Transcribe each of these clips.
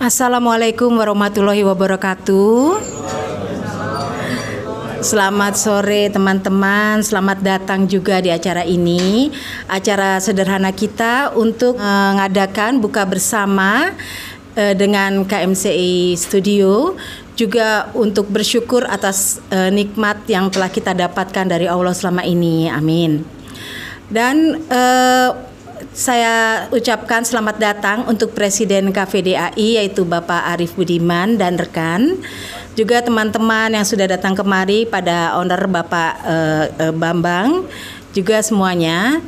Assalamualaikum warahmatullahi wabarakatuh. Selamat sore teman-teman, selamat datang juga di acara ini. Acara sederhana kita untuk mengadakan buka bersama dengan KMCI Studio. Juga untuk bersyukur atas nikmat yang telah kita dapatkan dari Allah selama ini, amin. Dan saya ucapkan selamat datang untuk Presiden KVDAI yaitu Bapak Arief Budiman dan rekan. Juga teman-teman yang sudah datang kemari, pada owner Bapak Bambang, juga semuanya.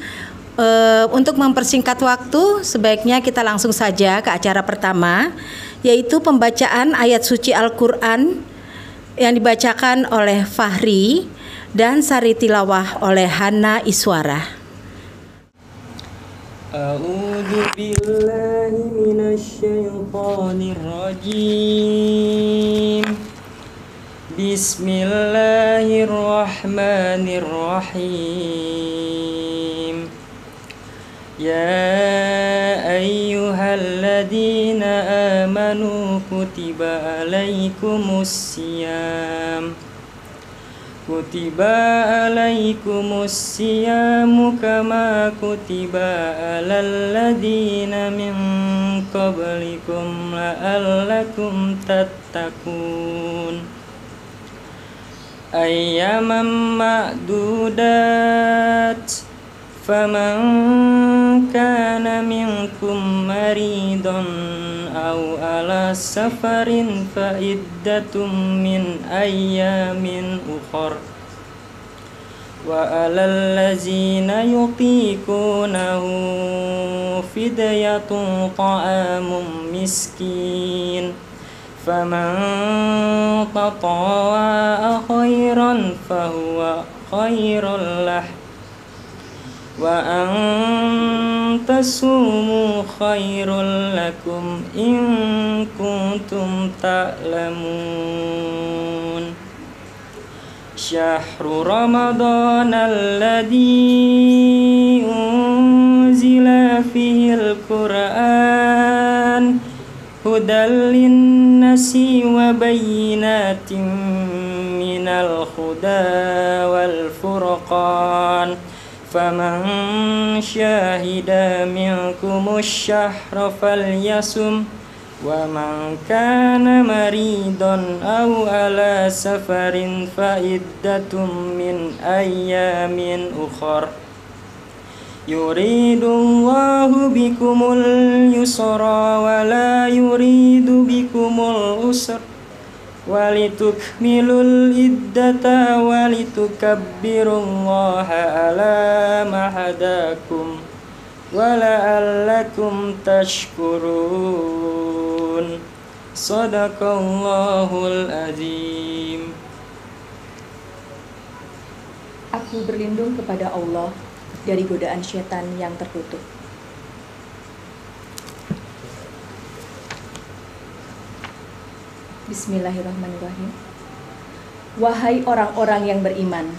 Untuk mempersingkat waktu, sebaiknya kita langsung saja ke acara pertama, yaitu pembacaan ayat suci Al-Quran yang dibacakan oleh Fahri dan sari tilawah oleh Hana Iswara. A'udzu billahi minasyaitonir rajim. Bismillahirrahmanirrahim. Ya ayyuhalladzina amanu kutiba alaikumusiyam. Kutiba alaikumusiyam kama kutiba alal ladzina min qablikum la'allakum tattaqun. Ayyaman ma'dudat. Faman kana minkum maridan aw ala safarin fa iddatum min ayyamin ukhar wa alal ladzina yutiqunahu fidyatun ta'amum miskin faman tatawwa'a khairan fahuwa khairul lah wa antasumu khairul lakum in kuntum ta'lamun. Syahru Ramadan alladzi unzila fihil Qur'an hudal linnasi wa bayyinatin minal huda wal furqan. Faman syahida minkumus syahra falyasum wa man kana maridan aw ala safarin fa iddatum min ayyamin ukhar. Yuridullahu bikumul yusra wa la yuridu bikumul usra walitukmilul iddata walitukabbirullaha ala ma hadakum wala'allakum tashkurun. Sadaqallahul azim. Aku berlindung kepada Allah dari godaan syaitan yang terkutuk. Bismillahirrahmanirrahim. Wahai orang-orang yang beriman,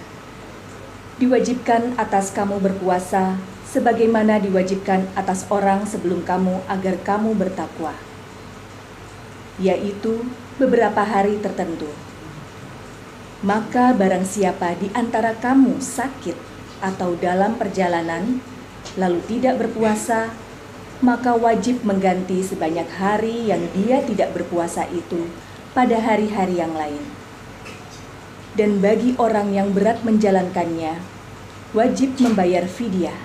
diwajibkan atas kamu berpuasa sebagaimana diwajibkan atas orang sebelum kamu agar kamu bertakwa, yaitu beberapa hari tertentu. Maka barang siapa di antara kamu sakit atau dalam perjalanan lalu tidak berpuasa, maka wajib mengganti sebanyak hari yang dia tidak berpuasa itu pada hari-hari yang lain. Dan bagi orang yang berat menjalankannya, wajib membayar fidyah,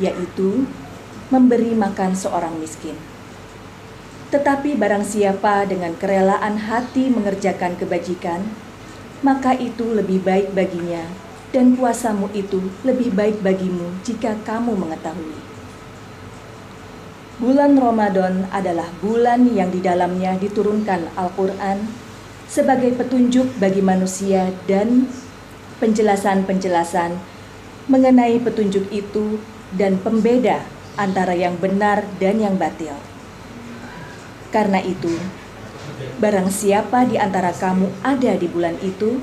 yaitu memberi makan seorang miskin. Tetapi barang siapa dengan kerelaan hati mengerjakan kebajikan, maka itu lebih baik baginya, dan puasamu itu lebih baik bagimu jika kamu mengetahui. Bulan Ramadan adalah bulan yang di dalamnya diturunkan Al-Quran, sebagai petunjuk bagi manusia dan penjelasan-penjelasan mengenai petunjuk itu dan pembeda antara yang benar dan yang batil. Karena itu, barang siapa di antara kamu ada di bulan itu,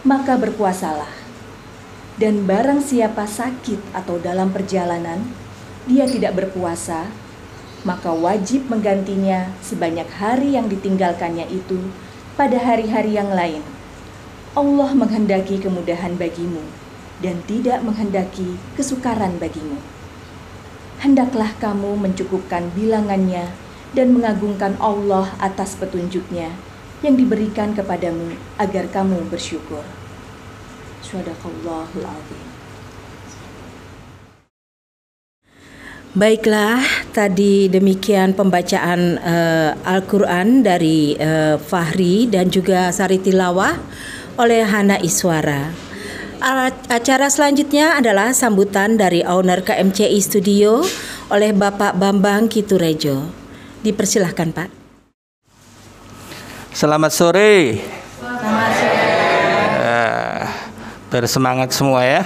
maka berpuasalah. Dan barang siapa sakit atau dalam perjalanan, dia tidak berpuasa, maka wajib menggantinya sebanyak hari yang ditinggalkannya itu pada hari-hari yang lain. Allah menghendaki kemudahan bagimu dan tidak menghendaki kesukaran bagimu. Hendaklah kamu mencukupkan bilangannya dan mengagungkan Allah atas petunjuknya yang diberikan kepadamu agar kamu bersyukur. Shadaqallahul Azim. Baiklah, tadi demikian pembacaan Al-Quran dari Fahri dan juga Sari Tilawah oleh Hana Iswara. Acara selanjutnya adalah sambutan dari owner KMCI Studio oleh Bapak Bambang Kiturejo. Dipersilahkan, Pak. Selamat sore. Selamat sore. Bersemangat semua ya.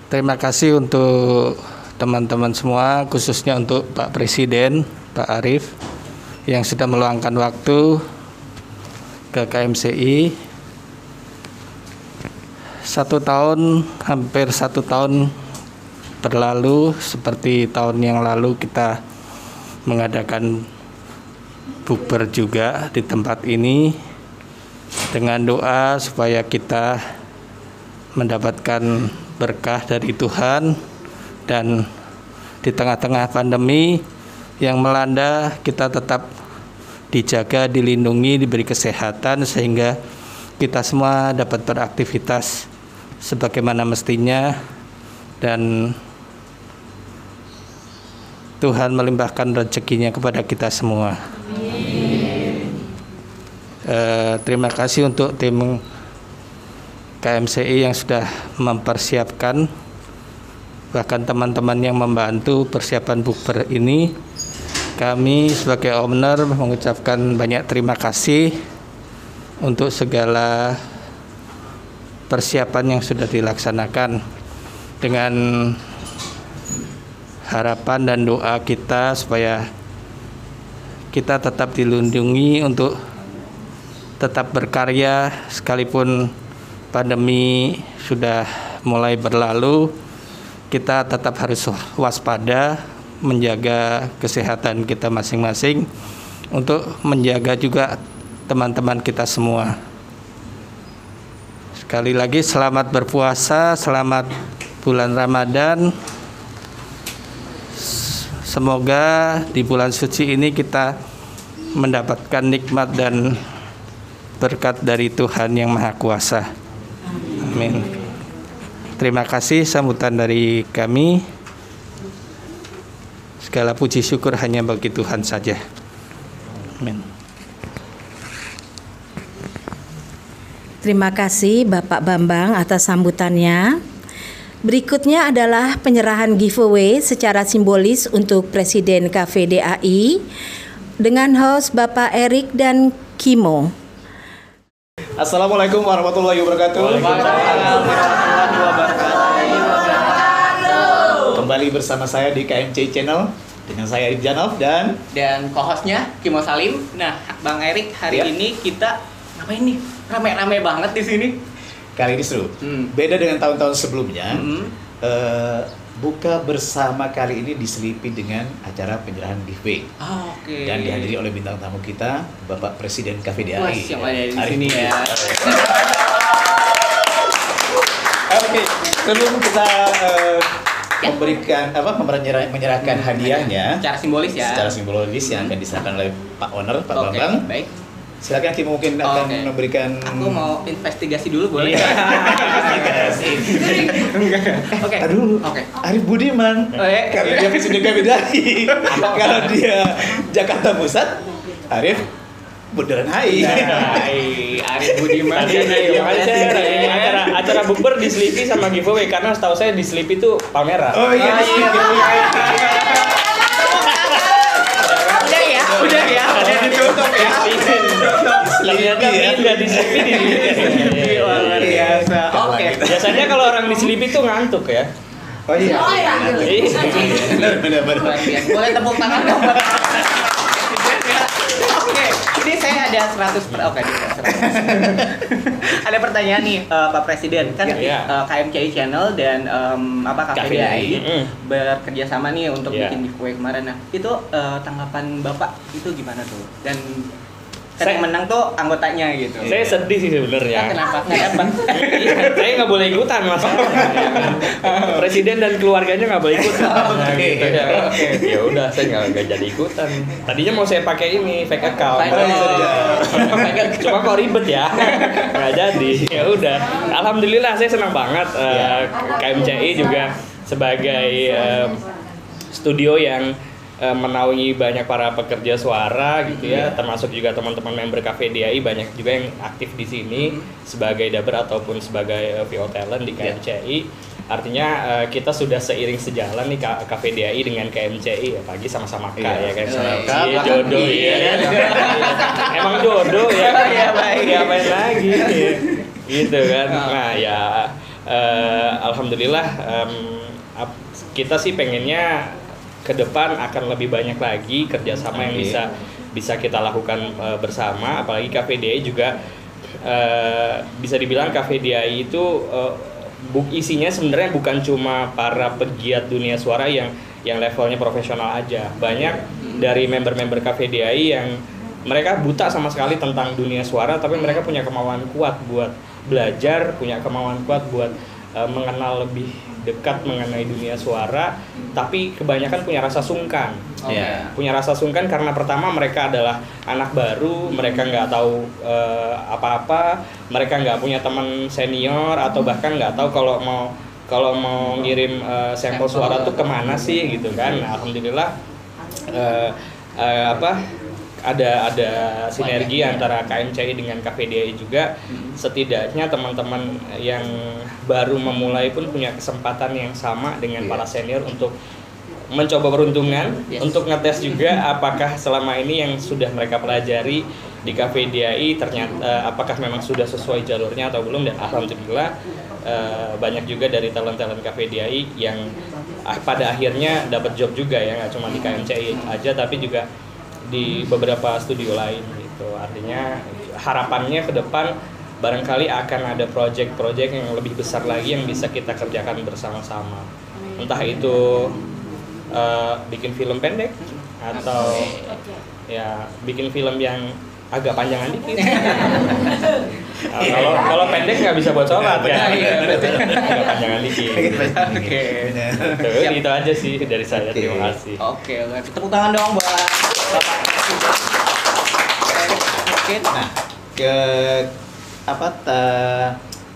Terima kasih untuk teman-teman semua, khususnya untuk Pak Presiden, Pak Arief, yang sudah meluangkan waktu ke KMCI. Hampir satu tahun berlalu, seperti tahun yang lalu kita mengadakan bukber juga di tempat ini dengan doa supaya kita mendapatkan berkah dari Tuhan, dan di tengah-tengah pandemi yang melanda kita tetap dijaga, dilindungi, diberi kesehatan sehingga kita semua dapat beraktivitas sebagaimana mestinya dan Tuhan melimpahkan rezekinya kepada kita semua. Terima kasih untuk tim KMCI yang sudah mempersiapkan, bahkan teman-teman yang membantu persiapan bukber ini. Kami sebagai owner mengucapkan banyak terima kasih untuk segala persiapan yang sudah dilaksanakan, dengan harapan dan doa kita supaya kita tetap dilindungi untuk tetap berkarya sekalipun pandemi sudah mulai berlalu. Kita tetap harus waspada, menjaga kesehatan kita masing-masing untuk menjaga juga teman-teman kita semua. Sekali lagi selamat berpuasa, selamat bulan Ramadan. Semoga di bulan suci ini kita mendapatkan nikmat dan berkat dari Tuhan yang Maha Kuasa. Amin. Terima kasih sambutan dari kami. Segala puji syukur hanya bagi Tuhan saja. Amin. Terima kasih Bapak Bambang atas sambutannya. Berikutnya adalah penyerahan giveaway secara simbolis untuk Presiden KVDAI dengan host Bapak Erik dan Kimo. Assalamualaikum warahmatullahi wabarakatuh. Kembali bersama saya di KMCI Channel dengan saya Arif Janov dan co-hostnya Kimo Salim. Nah, Bang Erik, hari ini kita ngapain nih? Rame-rame banget di sini. kali ini seru. Beda dengan tahun-tahun sebelumnya. Buka bersama kali ini diselipi dengan acara penyerahan giveaway. Dan dihadiri oleh bintang tamu kita, Bapak Presiden KVDAI. Wah, yang ada di sini ya. Oke, sebelum kita menyerahkan hadiahnya Secara simbolis ya. Secara simbolis yang akan diserahkan oleh Pak Owner, Pak Bambang. Baik. Silakan Kim, mungkin akan memberikan. Aku mau investigasi dulu, boleh? Investigasi. Oke. Aduh. Oke. Arif Budiman. Karena dia Presiden KVDAI. Kalau dia Jakarta Pusat, Arif Bundaran HI. Arif Budiman. Ini acara bukber diselipi sama giveaway, karena setahu saya diselipi itu Palmera. Oh iya. Udah ya. di Sleepy tuh ngantuk ya. Oh iya. Benar. Boleh tepuk tangan dong. Oke, ini saya ada 100. Oke, 100. Ada pertanyaan nih Pak Presiden, kan KMCI Channel dan KPDI bekerja sama nih untuk bikin giveaway kemarin. Nah, itu tanggapan Bapak itu gimana tuh? Dan yang menang tuh anggotanya gitu. Saya sedih sih sebenarnya. Kenapa? Nggak dapat. Saya nggak boleh ikutan masalahnya. Presiden dan keluarganya nggak boleh ikutan. Gitu ya. Ya udah, saya nggak jadi ikutan. Tadinya mau saya pakai ini fake account. Cuma kok ribet ya. Nggak jadi. Ya udah. Alhamdulillah saya senang banget. KMCI juga sebagai studio yang menaungi banyak para pekerja suara gitu ya, termasuk juga teman-teman member KPDI banyak juga yang aktif di sini sebagai dubber ataupun sebagai VO talent di KMCI. Artinya kita sudah seiring sejalan nih KPDI dengan KMCI, apalagi sama-sama K ya kan, jodoh ya. Emang jodoh ya. Ngapain lagi gitu kan. Nah ya alhamdulillah kita sih pengennya ke depan akan lebih banyak lagi kerjasama yang bisa kita lakukan bersama, apalagi KPDI juga bisa dibilang KPDI itu isinya sebenarnya bukan cuma para pegiat dunia suara yang levelnya profesional aja. Banyak dari member-member KPDI yang mereka buta sama sekali tentang dunia suara, tapi mereka punya kemauan kuat buat belajar, punya kemauan kuat buat mengenal lebih dekat mengenai dunia suara, tapi kebanyakan punya rasa sungkan. Punya rasa sungkan karena pertama mereka adalah anak baru, mereka nggak tahu apa-apa, mereka nggak punya teman senior atau bahkan nggak tahu kalau mau ngirim sampel suara tuh kemana sih gitu kan. Nah, alhamdulillah ada sinergi antara KMCI dengan KPDI juga. Setidaknya teman-teman yang baru memulai pun punya kesempatan yang sama dengan para senior untuk mencoba peruntungan, untuk ngetes juga apakah selama ini yang sudah mereka pelajari di KPDI ternyata apakah memang sudah sesuai jalurnya atau belum. Dan alhamdulillah banyak juga dari talent-talent KPDI yang pada akhirnya dapat job juga ya, nggak cuma di KMCI aja tapi juga di beberapa studio lain gitu. Artinya harapannya ke depan barangkali akan ada project-project yang lebih besar lagi yang bisa kita kerjakan bersama-sama. Entah itu bikin film pendek atau ya bikin film yang agak panjangan dikit. Kalau pendek nggak bisa buat sholat ya. Agak panjangan dikit. Itu aja sih dari saya. Terima kasih. Oke, tepuk tangan dong buat Bapak. Nah,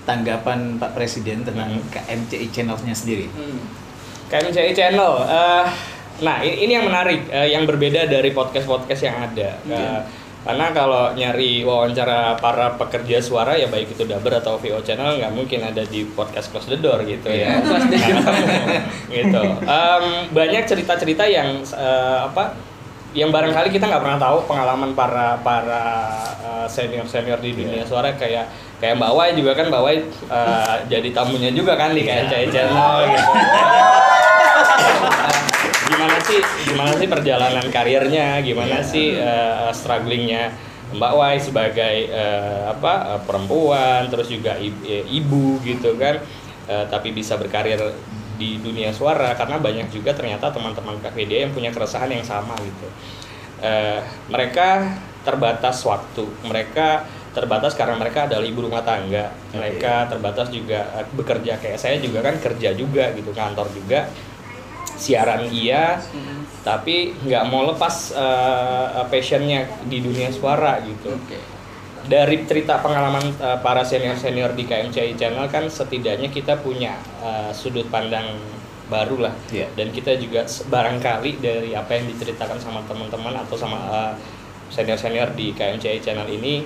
tanggapan Pak Presiden tentang KMCI Channel-nya sendiri? KMCI Channel, nah ini yang menarik, yang berbeda dari podcast-podcast yang ada. Karena kalau nyari wawancara para pekerja suara ya baik itu dubber atau VO channel nggak mungkin ada di podcast Close the Door gitu ya. Gitu. Banyak cerita-cerita yang yang barangkali kita nggak pernah tahu pengalaman para senior di dunia suara kayak Mbak Wai juga kan. Mbak Wai jadi tamunya juga kan di KMCI Channel gitu. Gimana sih perjalanan karirnya, gimana sih strugglingnya Mbak Wai sebagai perempuan, terus juga ibu gitu kan, tapi bisa berkarir di dunia suara karena banyak juga ternyata teman-teman KPDI yang punya keresahan yang sama gitu. Mereka terbatas waktu, mereka terbatas karena mereka adalah ibu rumah tangga, mereka terbatas juga bekerja kayak saya juga kan kerja juga gitu, kantor juga, siaran tapi nggak mau lepas passionnya di dunia suara gitu. Dari cerita pengalaman para senior di KMCI Channel kan setidaknya kita punya sudut pandang baru lah, dan kita juga barangkali dari apa yang diceritakan sama teman-teman atau sama senior di KMCI Channel ini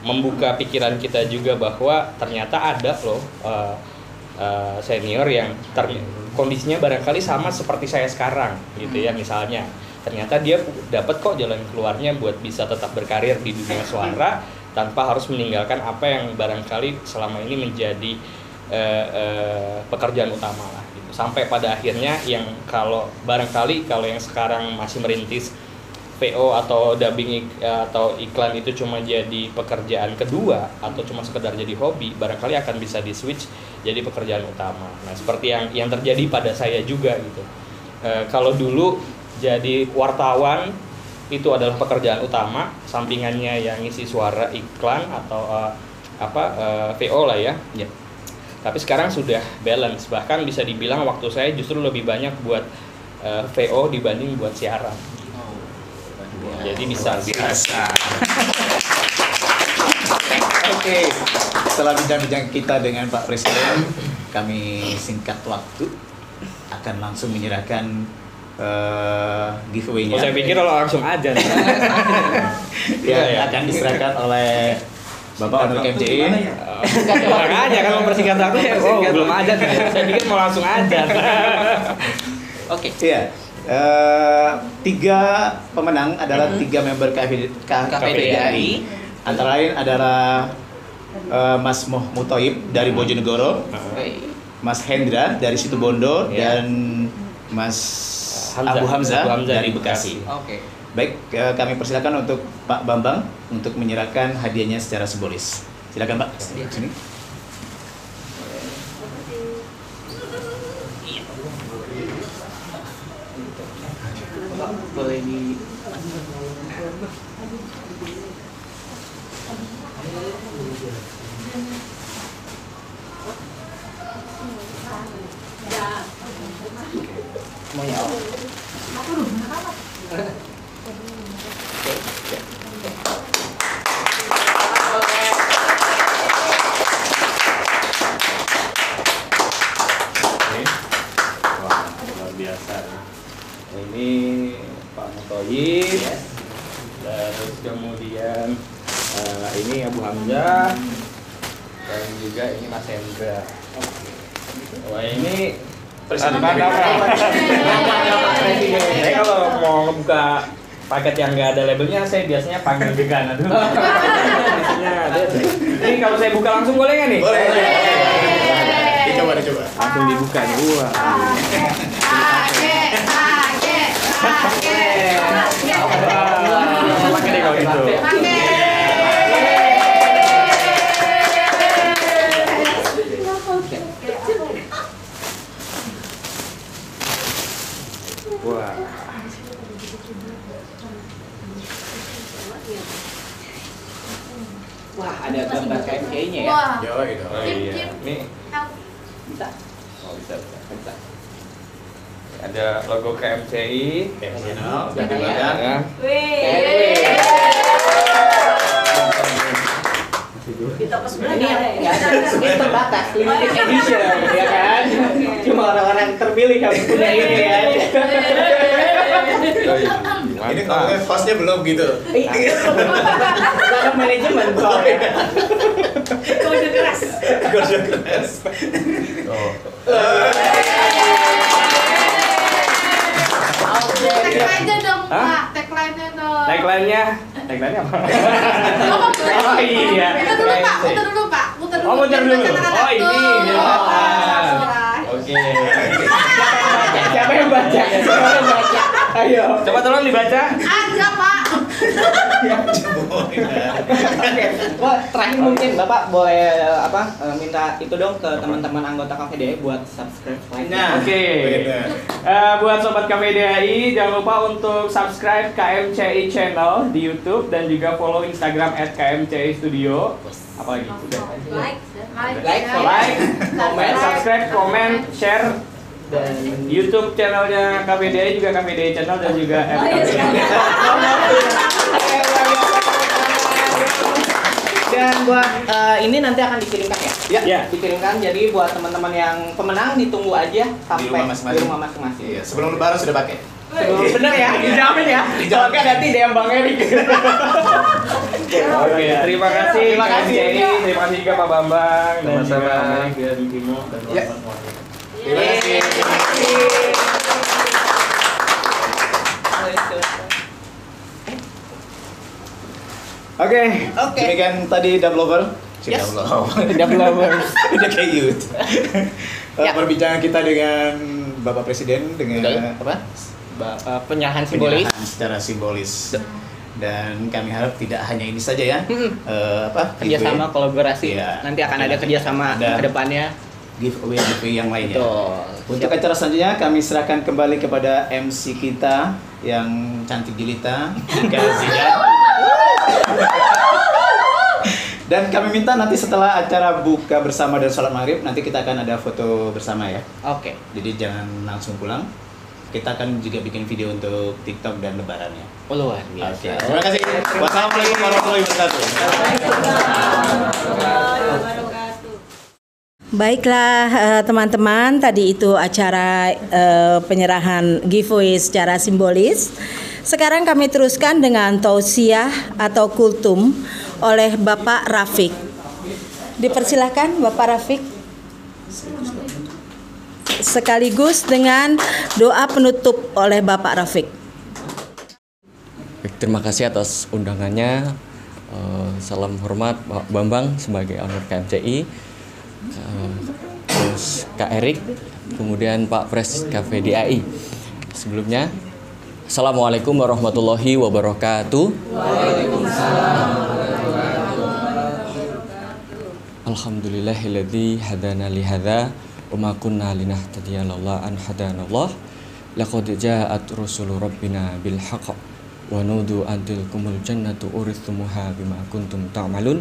membuka pikiran kita juga bahwa ternyata ada loh senior yang kondisinya barangkali sama seperti saya sekarang gitu ya, misalnya ternyata dia dapat kok jalan keluarnya buat bisa tetap berkarir di dunia suara tanpa harus meninggalkan apa yang barangkali selama ini menjadi pekerjaan utama lah gitu. Sampai pada akhirnya yang kalau barangkali kalau yang sekarang masih merintis VO atau dubbing atau iklan itu cuma jadi pekerjaan kedua atau cuma sekedar jadi hobi, barangkali akan bisa di switch jadi pekerjaan utama. Nah, seperti yang terjadi pada saya juga gitu. Kalau dulu jadi wartawan itu adalah pekerjaan utama, sampingannya yang ngisi suara iklan atau VO lah ya. Tapi sekarang sudah balance, bahkan bisa dibilang waktu saya justru lebih banyak buat VO dibanding buat siaran. Jadi bisa biasa. Oke, setelah bincang-bincang kita dengan Pak Presiden, kami singkat waktu akan langsung menyerahkan giveaway-nya. Saya pikir kalau langsung aja. Ya, akan diserahkan oleh Bapak Onur KMCI. Makanya kalau mempersingkat waktu belum aja. Saya pikir mau langsung aja. Oke. Iya. 3 pemenang adalah 3 member KPDI. Antara lain adalah Mas Mutoib dari Bojonegoro, Mas Hendra dari Situbondo, dan Mas Abu Hamzah dari Bekasi. Oke. Baik, kami persilakan untuk Pak Bambang untuk menyerahkan hadiahnya secara simbolis. Silakan Pak. Sini. Boleh di semuanya. Wah, luar biasa. Ini Pak Mutoyib, terus kemudian ini Abu Hamzah, dan juga ini Mas Hendra. Wah, ini Presiden. Saya kalau mau ngebuka paket yang nggak ada labelnya, saya biasanya panggil Gegana dulu. Biasanya ada. Ini kalau saya buka langsung boleh nggak nih? Boleh. Dicoba. Langsung dibuka nih. Wah. Pakai deh kalau gitu. Wah. Wah, ada gambar KMCI-nya ya. Wah. Oh Iya. Nih. Bisa. Oh, bisa. Ada logo KMCI. Channel. Ya. Di toko sebelah Ini nggak ada ya? ini terbatas, limited edition, ya kan? Cuma orang-orang terpilih yang punya ini ya. Ini ngomongnya hostnya belum gitu. Karena manajemen soalnya. Kode keras. Kerja keras. Tagline-nya dong, Hah? Pak. Tagline-nya dong. Tagline-nya apa? Oh iya. Muter dulu, Pak. Muter dulu, Pak. Muter dulu. Oh, muter Biar dulu. anak-anak Oh, ini tuh. biar anak. Oh, Oke. Siapa yang baca? Ayo. Coba tolong dibaca. Ada, Pak. Oke. Wah, terakhir mungkin Bapak boleh minta itu dong ke teman-teman anggota KPDI buat subscribe like. Nah, oke. Buat sobat KPDI, jangan lupa untuk subscribe KMCI channel di YouTube dan juga follow Instagram @KMCI Studio. Apalagi? Udah. Like, Like, comment, subscribe, comment, share, dan YouTube channelnya KPDI juga KPDI channel dan juga Dan buat ini nanti akan dikirimkan ya? Ya. Dikirimkan, jadi buat teman-teman yang pemenang ditunggu aja sampai di rumah masing-masing. Iya, sebelum lebaran sudah pakai. Bener ya? Dijamin ya? Kalau nggak nanti DM Bang Erik. Oke, terima kasih. Terima kasih. Terima kasih juga Pak Bambang dan juga Sama-sama. Pak Erik dan Timo dan Ya. teman-teman. Terima kasih. Oke, demikian tadi Dublover Sudah lovers. Udah kayak youth. Ya. Perbincangan kita dengan Bapak Presiden dengan apa? Penyerahan simbolis. Secara simbolis. Dan kami harap tidak hanya ini saja ya. Kerjasama, kolaborasi. Ya. Nanti akan ada kerjasama ke depannya. Giveaway yang lainnya. Betul. Untuk acara selanjutnya kami serahkan kembali kepada MC kita yang cantik jelita, Ika Zidan. Dan kami minta nanti setelah acara buka bersama dan sholat maghrib nanti kita akan ada foto bersama ya. Oke. Jadi jangan langsung pulang. Kita akan juga bikin video untuk TikTok dan lebarannya. Oh, luar biasa. Oke. Terima kasih. Wassalamualaikum warahmatullahi wabarakatuh. Baiklah teman-teman, tadi itu acara penyerahan giveaway secara simbolis. Sekarang kami teruskan dengan tausiah atau kultum oleh Bapak Rafiq. Dipersilahkan Bapak Rafiq. Sekaligus dengan doa penutup oleh Bapak Rafiq. Terima kasih atas undangannya. Salam hormat Pak Bambang sebagai owner KMCI. Terus Kak Erik, kemudian Pak Pres KVDAI. Sebelumnya, Assalamualaikum warahmatullahi wabarakatuh. Waalaikumsalam. Alhamdulillahilladzi hadana li hadza wa ma kunna linahtadiya laula an hadanallah. Laqad ja'at rusulu rabbina bil haqq wa nudu an tilkumul jannatu urithumuha bima kuntum ta'malun.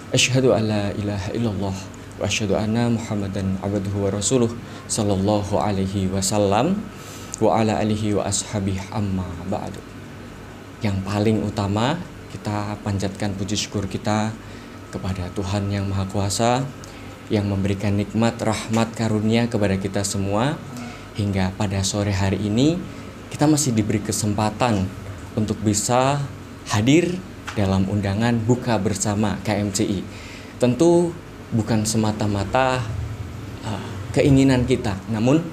Asyhadu an la ilaha illallah wa asyhadu anna Muhammadan abduhu wa rasuluh sallallahu alaihi wasallam wa ala alihi wa ashabihi amma ba'du. Yang paling utama kita panjatkan puji syukur kita kepada Tuhan yang Maha Kuasa yang memberikan nikmat rahmat karunia kepada kita semua hingga pada sore hari ini kita masih diberi kesempatan untuk bisa hadir dalam undangan buka bersama KMCI. Tentu bukan semata-mata keinginan kita, namun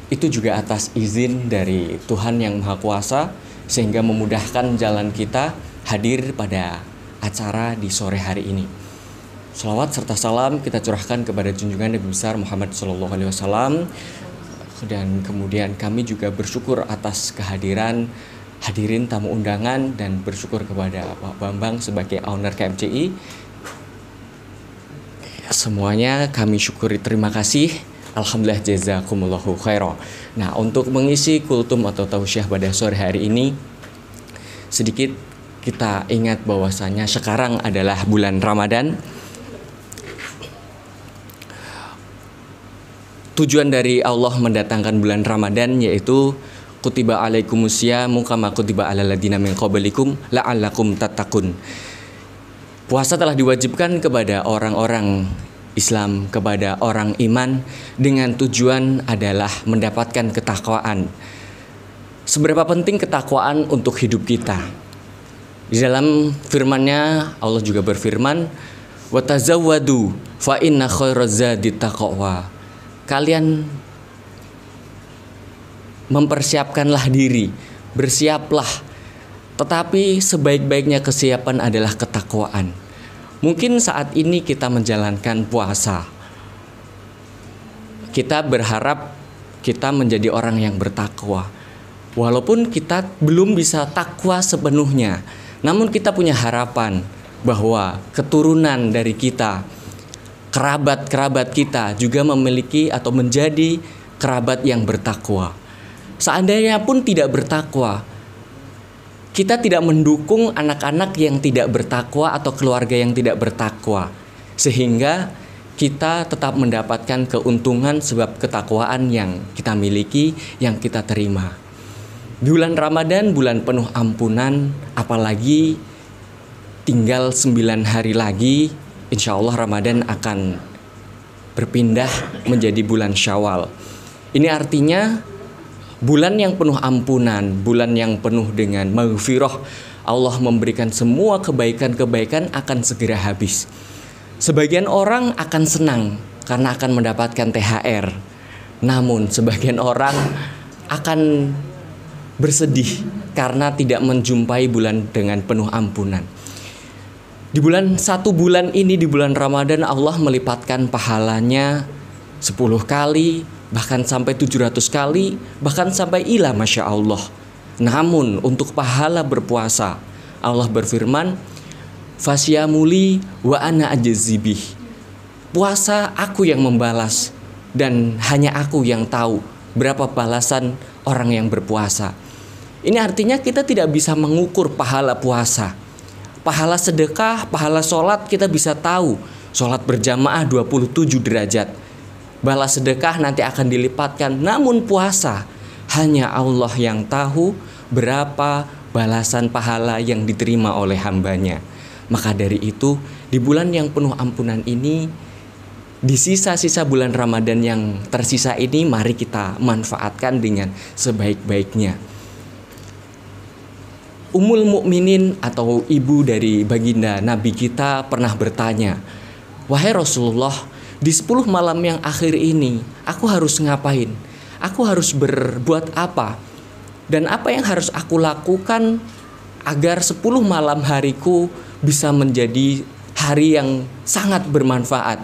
itu juga atas izin dari Tuhan yang Maha Kuasa sehingga memudahkan jalan kita hadir pada acara di sore hari ini. Salawat serta salam kita curahkan kepada junjungan Nabi besar Muhammad SAW. Dan kemudian kami juga bersyukur atas kehadiran hadirin tamu undangan dan bersyukur kepada Pak Bambang sebagai owner KMCI. Semuanya kami syukuri, terima kasih. Alhamdulillah jazakumullahu khairan. Nah, untuk mengisi kultum atau tausiah pada sore hari ini, sedikit kita ingat bahwasanya sekarang adalah bulan Ramadan. Tujuan dari Allah mendatangkan bulan Ramadan yaitu kutiba alaikumusyamu kama kutiba alal ladina min qablikum la'allakum tattaqun. Puasa telah diwajibkan kepada orang-orang Islam, kepada orang iman dengan tujuan adalah mendapatkan ketakwaan. Seberapa penting ketakwaan untuk hidup kita? Di dalam firman-Nya Allah juga berfirman, "Wa tazawwadu fa inna khairaz zadi taqwa." Kalian mempersiapkanlah diri, bersiaplah. Tetapi sebaik-baiknya kesiapan adalah ketakwaan. Mungkin saat ini kita menjalankan puasa. Kita berharap kita menjadi orang yang bertakwa. Walaupun kita belum bisa takwa sepenuhnya, namun kita punya harapan bahwa keturunan dari kita, kerabat-kerabat kita juga memiliki atau menjadi kerabat yang bertakwa. Seandainya pun tidak bertakwa, kita tidak mendukung anak-anak yang tidak bertakwa atau keluarga yang tidak bertakwa, sehingga kita tetap mendapatkan keuntungan sebab ketakwaan yang kita miliki, yang kita terima. Bulan Ramadan, bulan penuh ampunan, apalagi tinggal 9 hari lagi, insya Allah Ramadan akan berpindah menjadi bulan Syawal. Ini artinya bulan yang penuh ampunan, bulan yang penuh dengan maghfirah. Allah memberikan semua kebaikan-kebaikan akan segera habis. Sebagian orang akan senang karena akan mendapatkan THR. Namun sebagian orang akan bersedih karena tidak menjumpai bulan dengan penuh ampunan. Di bulan 1 bulan ini, di bulan Ramadan, Allah melipatkan pahalanya 10 kali, bahkan sampai 700 kali, bahkan sampai ila Masya Allah. Namun untuk pahala berpuasa, Allah berfirman, fasyamuli wa ana ajzibih. Puasa aku yang membalas, dan hanya aku yang tahu berapa balasan orang yang berpuasa. Ini artinya kita tidak bisa mengukur pahala puasa. Pahala sedekah, pahala sholat kita bisa tahu. Sholat berjamaah 27 derajat. Balas sedekah nanti akan dilipatkan. Namun puasa, hanya Allah yang tahu berapa balasan pahala yang diterima oleh hambanya. Maka dari itu, di bulan yang penuh ampunan ini, di sisa-sisa bulan Ramadan yang tersisa ini, mari kita manfaatkan dengan sebaik-baiknya. Ummul Mukminin atau ibu dari baginda Nabi kita pernah bertanya, wahai Rasulullah, di 10 malam yang akhir ini aku harus ngapain? Aku harus berbuat apa? Dan apa yang harus aku lakukan agar 10 malam hariku bisa menjadi hari yang sangat bermanfaat?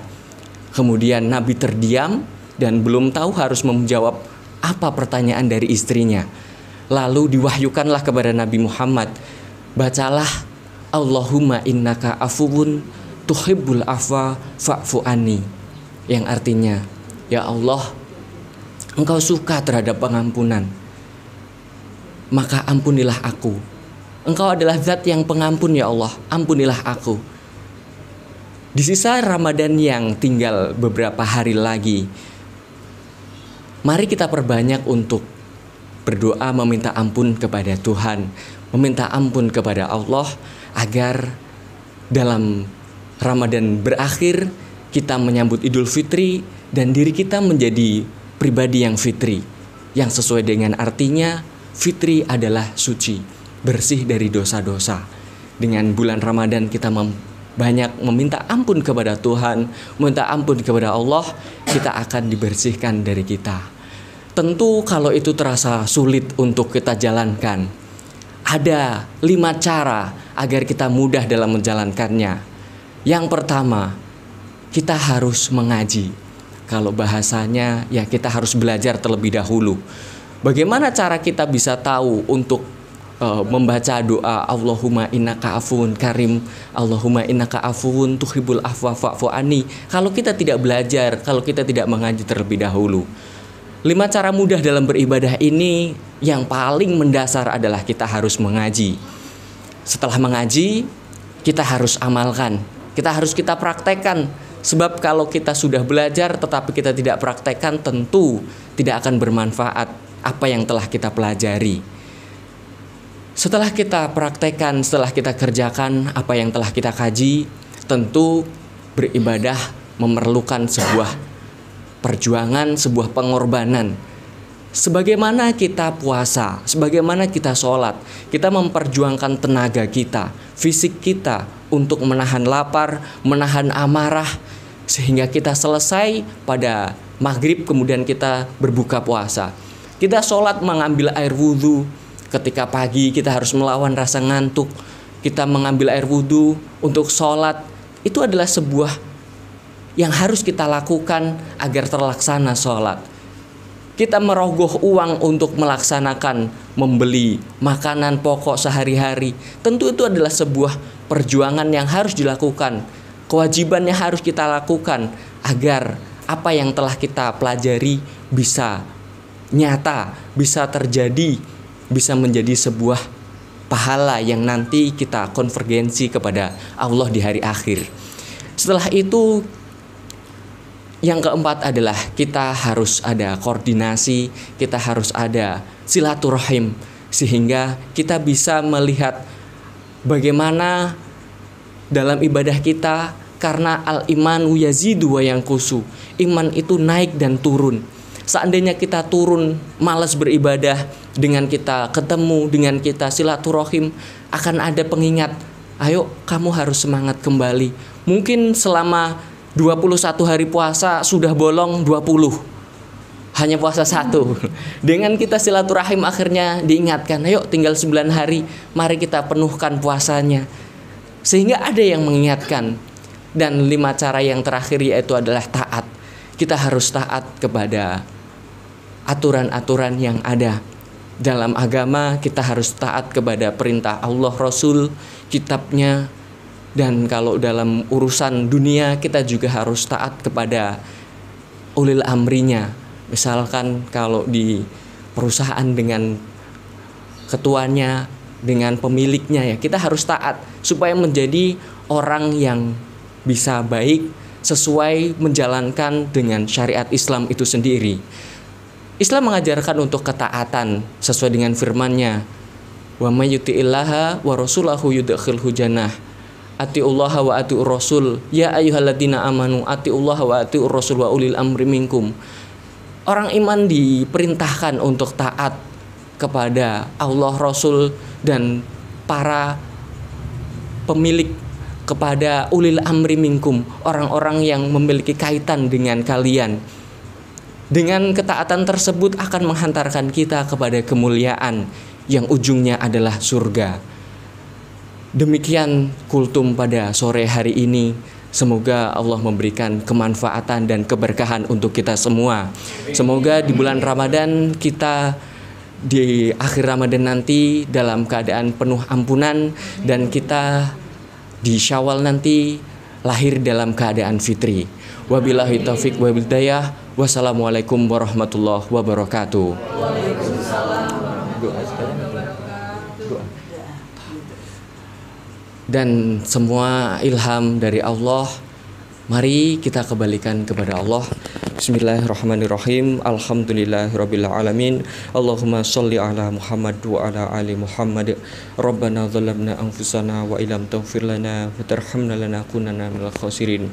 Kemudian Nabi terdiam dan belum tahu harus menjawab apa pertanyaan dari istrinya. Lalu diwahyukanlah kepada Nabi Muhammad, bacalah Allahumma innaka afuwun tuhibbul afwa fa'fu anni. Yang artinya, ya Allah, Engkau suka terhadap pengampunan, maka ampunilah aku. Engkau adalah zat yang pengampun ya Allah, ampunilah aku. Di sisa Ramadan yang tinggal beberapa hari lagi, mari kita perbanyak untuk berdoa meminta ampun kepada Tuhan, meminta ampun kepada Allah agar dalam Ramadan berakhir kita menyambut Idul Fitri dan diri kita menjadi pribadi yang fitri, yang sesuai dengan artinya. Fitri adalah suci, bersih dari dosa-dosa. Dengan bulan Ramadan kita banyak meminta ampun kepada Tuhan, meminta ampun kepada Allah, kita akan dibersihkan dari kita. Tentu kalau itu terasa sulit untuk kita jalankan, ada 5 cara agar kita mudah dalam menjalankannya. Yang pertama, kita harus mengaji. Kalau bahasanya ya kita harus belajar terlebih dahulu. Bagaimana cara kita bisa tahu untuk membaca doa Allahumma innaka afuwun karim, Allahumma innaka afuwun tuhibbul afwa fa'fu anni, kalau kita tidak belajar, kalau kita tidak mengaji terlebih dahulu? 5 cara mudah dalam beribadah ini, yang paling mendasar adalah kita harus mengaji. Setelah mengaji, kita harus amalkan, kita praktekkan. Sebab kalau kita sudah belajar tetapi kita tidak praktekkan, tentu tidak akan bermanfaat apa yang telah kita pelajari. Setelah kita praktekkan, setelah kita kerjakan apa yang telah kita kaji, tentu beribadah memerlukan sebuah perjuangan, sebuah pengorbanan. Sebagaimana kita puasa, sebagaimana kita sholat, kita memperjuangkan tenaga kita, fisik kita untuk menahan lapar, menahan amarah, sehingga kita selesai pada maghrib, kemudian kita berbuka puasa. Kita sholat mengambil air wudhu, ketika pagi kita harus melawan rasa ngantuk, kita mengambil air wudhu untuk sholat. Itu adalah sebuah yang harus kita lakukan agar terlaksana sholat. Kita merogoh uang untuk melaksanakan membeli makanan pokok sehari-hari. Tentu itu adalah sebuah perjuangan yang harus dilakukan, kewajiban yang harus kita lakukan agar apa yang telah kita pelajari bisa nyata, bisa terjadi, bisa menjadi sebuah pahala yang nanti kita konvergensi kepada Allah di hari akhir. Setelah itu, yang keempat adalah kita harus ada koordinasi, kita harus ada silaturahim, sehingga kita bisa melihat bagaimana dalam ibadah kita, karena al-imanu yazidu wa yanqusu, iman itu naik dan turun. Seandainya kita turun malas beribadah, dengan kita ketemu, dengan kita silaturahim, akan ada pengingat, ayo kamu harus semangat kembali. Mungkin selama 21 hari puasa sudah bolong 20, hanya puasa 1. Dengan kita silaturahim akhirnya diingatkan, ayo tinggal 9 hari, mari kita penuhkan puasanya. Sehingga ada yang mengingatkan. Dan 5 cara yang terakhir yaitu adalah taat. Kita harus taat kepada aturan-aturan yang ada. Dalam agama kita harus taat kepada perintah Allah, Rasul, kitabnya. Dan kalau dalam urusan dunia kita juga harus taat kepada ulil amrinya. Misalkan kalau di perusahaan dengan ketuanya, dengan pemiliknya, ya kita harus taat supaya menjadi orang yang bisa baik sesuai menjalankan dengan syariat Islam itu sendiri. Islam mengajarkan untuk ketaatan sesuai dengan firman-Nya. Wa may yuti'illaha wa rasulahu yudkhilhu jannah. Atiullaha wa atiur rasul. Ya ayyuhalladzina amanu atiullaha wa atiur rasul wa ulil amri minkum. Orang iman diperintahkan untuk taat kepada Allah, Rasul, dan para pemilik, kepada ulil amri minkum, orang-orang yang memiliki kaitan dengan kalian. Dengan ketaatan tersebut akan menghantarkan kita kepada kemuliaan yang ujungnya adalah surga. Demikian kultum pada sore hari ini. Semoga Allah memberikan kemanfaatan dan keberkahan untuk kita semua. Semoga di bulan Ramadan kita di akhir Ramadan nanti dalam keadaan penuh ampunan, dan kita di Syawal nanti lahir dalam keadaan fitri. Wabillahi taufiq wa hidayah. Wassalamualaikum warahmatullahi wabarakatuh. Dan semua ilham dari Allah, mari kita kembalikan kepada Allah. Bismillahirrahmanirrahim. Alhamdulillahirabbil alamin. Allahumma shalli ala Muhammad wa ala ali Muhammad. Rabbana dzalamna anfusana wa illam taghfir lana wa tarhamna lanakunanna minal khasirin.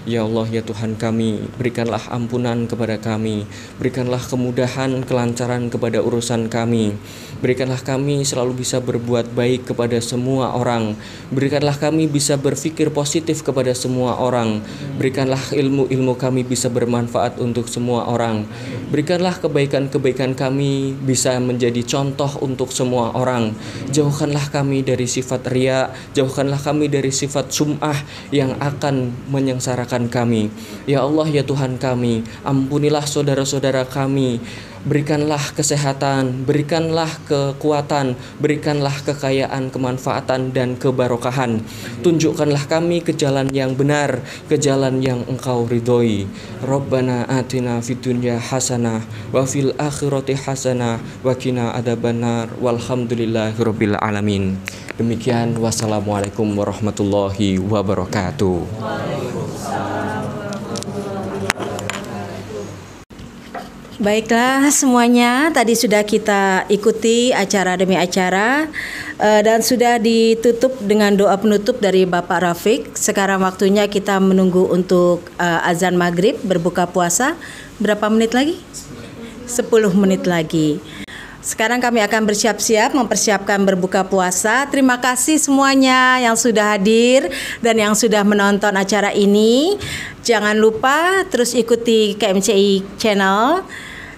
Ya Allah, ya Tuhan kami, berikanlah ampunan kepada kami, berikanlah kemudahan, kelancaran kepada urusan kami. Berikanlah kami selalu bisa berbuat baik kepada semua orang. Berikanlah kami bisa berpikir positif kepada semua orang. Berikanlah ilmu-ilmu kami bisa bermanfaat untuk semua orang. Berikanlah kebaikan-kebaikan kami bisa menjadi contoh untuk semua orang. Jauhkanlah kami dari sifat riya, jauhkanlah kami dari sifat sum'ah yang akan menyengsarakan kami. Ya Allah, ya Tuhan kami, ampunilah saudara-saudara kami. Berikanlah kesehatan, berikanlah kekuatan, berikanlah kekayaan, kemanfaatan, dan kebarokahan. Tunjukkanlah kami ke jalan yang benar, ke jalan yang Engkau ridhoi. Rabbana atina fid dunya hasanah wa fil akhirati hasanah wa qina adzabannar. Walhamdulillahirabbil alamin. Demikian, wassalamualaikum warahmatullahi wabarakatuh. Baiklah semuanya, tadi sudah kita ikuti acara demi acara dan sudah ditutup dengan doa penutup dari Bapak Rafiq. Sekarang waktunya kita menunggu untuk azan maghrib, berbuka puasa. Berapa menit lagi? 10 menit lagi. Sekarang kami akan bersiap-siap mempersiapkan berbuka puasa. Terima kasih semuanya yang sudah hadir dan yang sudah menonton acara ini. Jangan lupa terus ikuti KMCI Channel.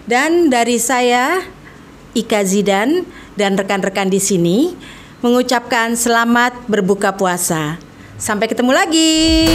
Dan dari saya, Ika Zidan dan rekan-rekan di sini mengucapkan selamat berbuka puasa. Sampai ketemu lagi.